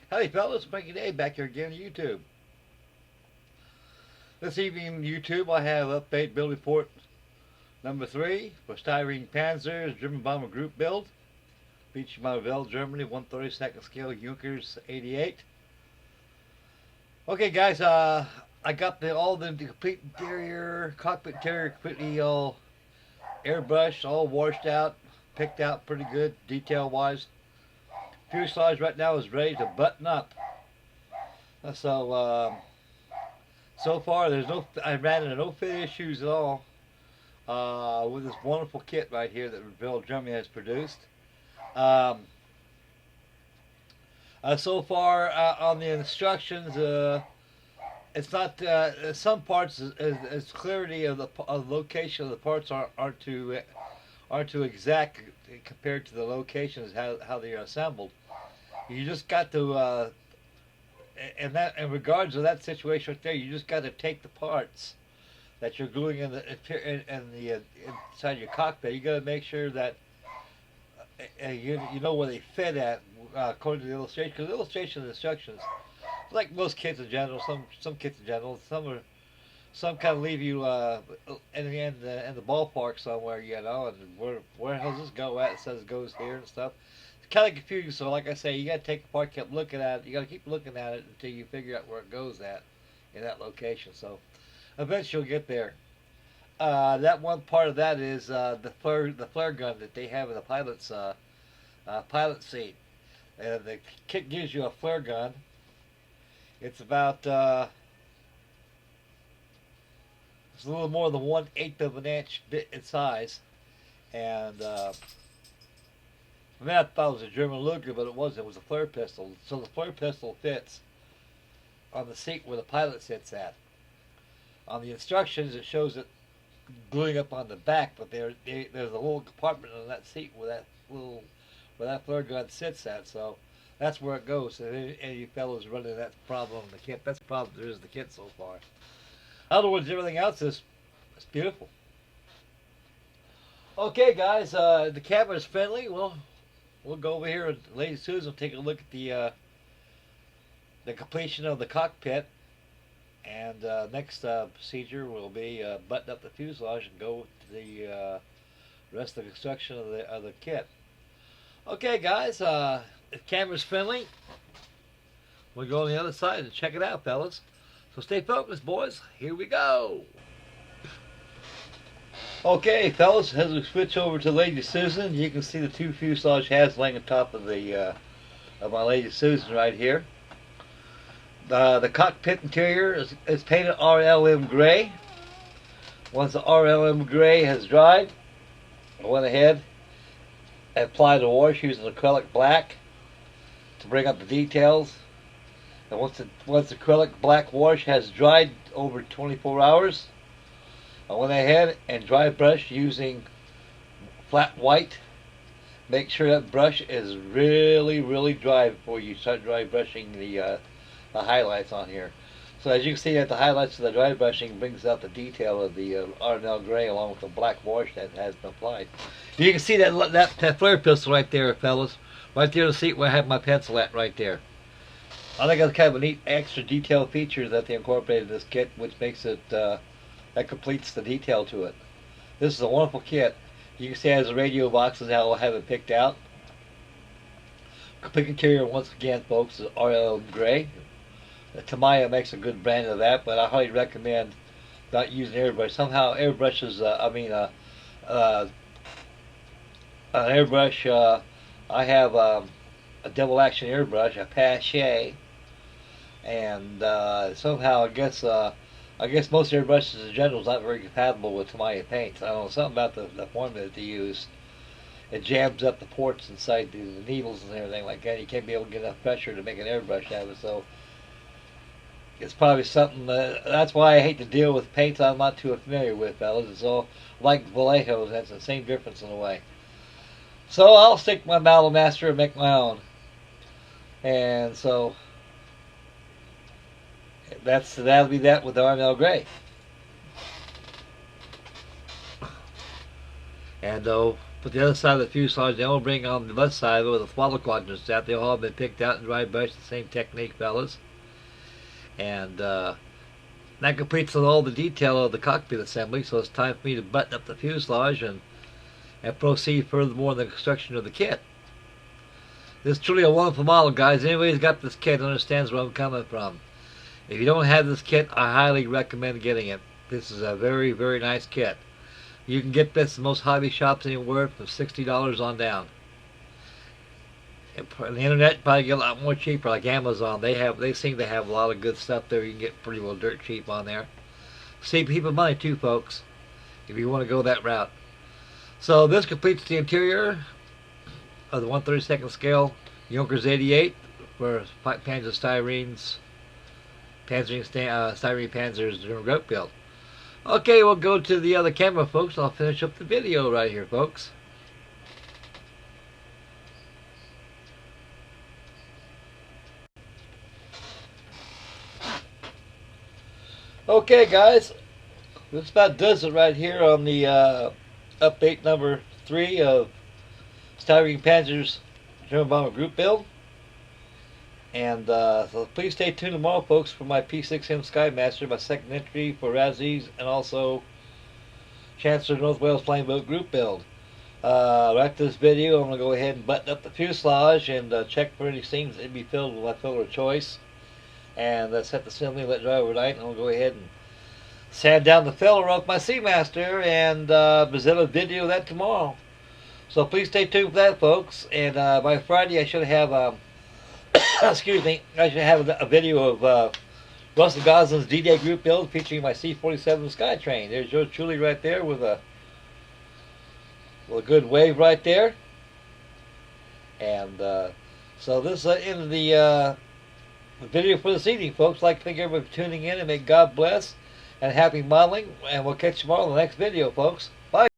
Howdy fellas, Frankie Day back here again on YouTube. This evening on YouTube I have update build report number 3 for Styrene Panzers German bomber group build. Featured by Vell, Germany, 1/32 scale Junkers 88. Okay guys, I got all the complete interior, cockpit interior completely all airbrushed, all washed out, picked out pretty good detail wise. Fuselage right now is ready to button up. So far I ran into no fit issues at all with this wonderful kit right here that Vell Germany has produced. So far on the instructions, it's not some parts as clarity of the location of the parts aren't too exact compared to the locations how they are assembled. You just got to in regards to that situation right there, you just got to take the parts that you're gluing in the inside your cockpit. You got to make sure that you know where they fit at according to the illustration. Because the illustration instructions, like most kits in general, some kits in general, some kind of leave you in the ballpark somewhere, you know, and where does this go at? It says it goes here and stuff. It's kind of confusing. So like I say, you got to take the part, keep looking at it. You got to keep looking at it until you figure out where it goes at in that location. So eventually you'll get there. That one part of that is the flare gun that they have in the pilot's pilot seat. The kit gives you a flare gun. It's about it's a little more than 1/8 of an inch bit in size, and I thought it was a German Luger, but it wasn't. It was a flare pistol. So the flare pistol fits on the seat where the pilot sits at. On the instructions, it shows it gluing up on the back, but there's a little compartment on that seat where that flare gun sits at. So that's where it goes. So any you fellows running that problem in the kit, that's the problem there is in the kit so far. In other words, everything else is beautiful. Okay, guys, the camera is friendly. We'll go over here and Lady Susan will take a look at the completion of the cockpit. And next procedure will be button up the fuselage and go to the rest of the construction of the kit. Okay, guys, the camera's friendly. We'll go on the other side and check it out, fellas. So stay focused, boys. Here we go. Okay, fellas, as we switch over to Lady Susan, you can see the two fuselage halves laying on top of of my Lady Susan right here. The cockpit interior is painted RLM gray. Once the RLM gray has dried, I went ahead and applied the wash using acrylic black to bring up the details. And once the acrylic black wash has dried over 24 hours, I went ahead and dry brushed using flat white. Make sure that brush is really dry before you start dry brushing the highlights on here. So as you can see that the highlights of the dry brushing brings out the detail of the RNL gray along with the black wash that has been applied. You can see that flare pistol right there, fellas. Right there in the seat where I have my pencil at right there. I think that's kind of a neat extra detail feature that they incorporated in this kit, which makes it, that completes the detail to it. This is a wonderful kit. You can see it has the radio boxes, how I'll have it picked out. Complete interior, once again, folks, is RL gray. Tamiya makes a good brand of that, but I highly recommend not using airbrush. Somehow airbrushes, an airbrush, I have a double action airbrush, a Pache, and somehow I guess most airbrushes in general is not very compatible with Tamiya paints. I don't know, something about the formula that they use. It jams up the ports inside the needles and everything like that. You can't be able to get enough pressure to make an airbrush out of it, so it's probably something, that's why I hate to deal with paints I'm not too familiar with, fellas. It's all like Vallejo's, that's the same difference in a way. So I'll stick my Mallow Master and make my own. And so that'll be that with the RML Gray. And put the other side of the fuselage. Then we'll bring on the left side where the throttle quadrants at. They'll all been picked out and dry brushed. The same technique, fellas. And that completes all the detail of the cockpit assembly. So it's time for me to button up the fuselage and proceed furthermore in the construction of the kit. This is truly a wonderful model, guys. Anybody who's got this kit understands where I'm coming from. If you don't have this kit, I highly recommend getting it. This is a very, very nice kit. You can get this in most hobby shops anywhere from $60 on down. On the internet, you probably get a lot more cheaper, like Amazon. They seem to have a lot of good stuff there. You can get pretty well dirt cheap on there. Save people money too, folks, if you want to go that route. So this completes the interior of the 1/32 scale Junkers 88 for Panzer Styrene's Styrene Panzers German rope build. Okay, we'll go to the other camera, folks. I'll finish up the video right here, folks. Okay, guys, this about does it right here on the update number 3 of Styrene Panzer's German bomber group build. And so please stay tuned tomorrow, folks, for my P6M Skymaster, my second entry for Razzies, and also Chancellor North Wales Flying Boat group build. Right after this video, I'm going to go ahead and button up the fuselage and check for any seams that need to be filled with my filler of choice. And set the assembly, let dry overnight, and I'll go ahead and sand down the filler of my Seamaster and present a video of that tomorrow. So please stay tuned for that, folks. And by Friday, I should have excuse me, I should have a video of Russell Goslin's D-Day group build featuring my C-47 Skytrain. There's yours truly right there with a good wave right there. And so this is the end of the video for this evening, folks. I'd like to thank everybody for tuning in, and may God bless and happy modeling. And we'll catch you tomorrow in the next video, folks. Bye.